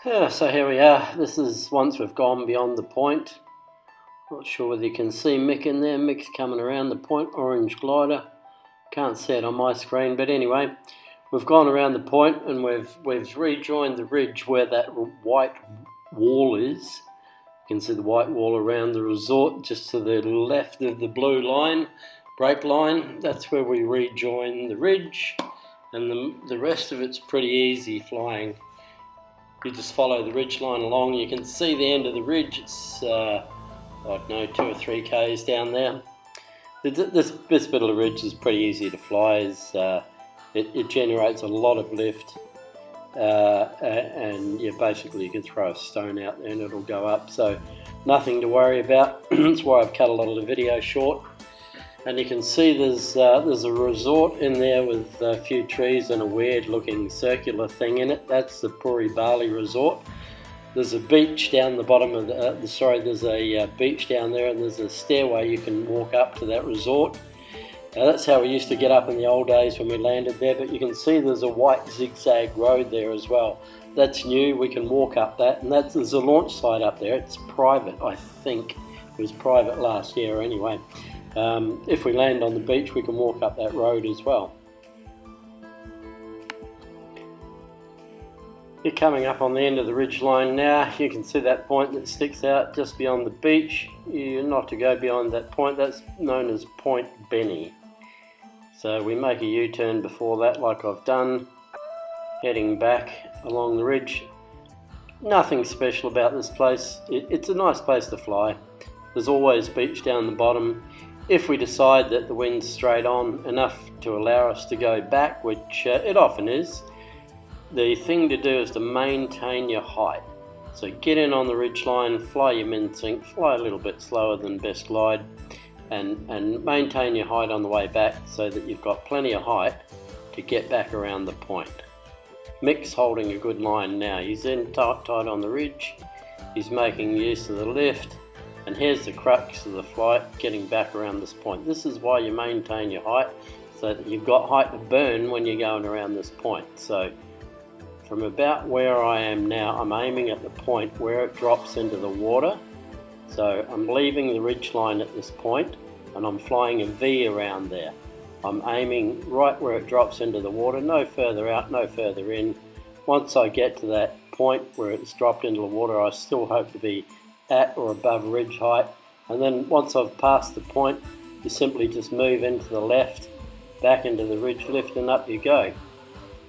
Yeah, so here we are. This is once we've gone beyond the point. Not sure whether you can see Mick in there. Mick's coming around the point, orange glider. Can't see it on my screen, but anyway, we've gone around the point and we've rejoined the ridge where that white wall is. You can see the white wall around the resort just to the left of the blue line, break line. That's where we rejoin the ridge, and the rest of it's pretty easy flying. You just follow the ridge line along. You can see the end of the ridge. It's I don't know, 2 or 3 k's down there. This bit of the ridge is pretty easy to fly. It generates a lot of lift, and yeah, basically you can throw a stone out there and it'll go up. So nothing to worry about. That's why I've cut a lot of the video short. And you can see there's a resort in there with a few trees and a weird looking circular thing in it. That's the Bali Resort. There's a beach down the bottom of there's a beach down there, and there's a stairway you can walk up to that resort. Now that's how we used to get up in the old days when we landed there, but you can see there's a white zigzag road there as well. That's new. We can walk up that, and there's a launch site up there. It's private, I think. It was private last year anyway. If we land on the beach, we can walk up that road as well. You're coming up on the end of the ridge line now. You can see that point that sticks out just beyond the beach. You're not to go beyond that point. That's known as Point Beny. So we make a U-turn before that, like I've done, heading back along the ridge. Nothing special about this place. It's a nice place to fly. There's always beach down the bottom. If we decide that the wind's straight on enough to allow us to go back, which it often is, the thing to do is to maintain your height. So get in on the ridge line, fly your min-sync, fly a little bit slower than best glide, and maintain your height on the way back so that you've got plenty of height to get back around the point. Mick's holding a good line now. He's in tight on the ridge. He's making use of the lift. And here's the crux of the flight, getting back around this point. This is why you maintain your height, so that you've got height to burn when you're going around this point. So from about where I am now, I'm aiming at the point where it drops into the water. So I'm leaving the ridge line at this point, and I'm flying a V around there. I'm aiming right where it drops into the water, no further out, no further in. Once I get to that point where it's dropped into the water, I still hope to be at or above ridge height, and then once I've passed the point, you simply just move into the left, back into the ridge lift, and up you go.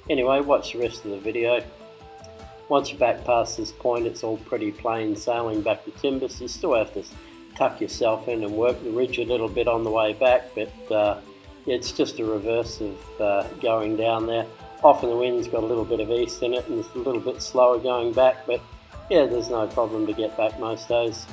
Anyway, watch the rest of the video. Once you're back past this point, it's all pretty plain sailing back to Timbis. You still have to tuck yourself in and work the ridge a little bit on the way back, but it's just a reverse of going down there. Often the wind's got a little bit of east in it and it's a little bit slower going back, but yeah, there's no problem to get back most days.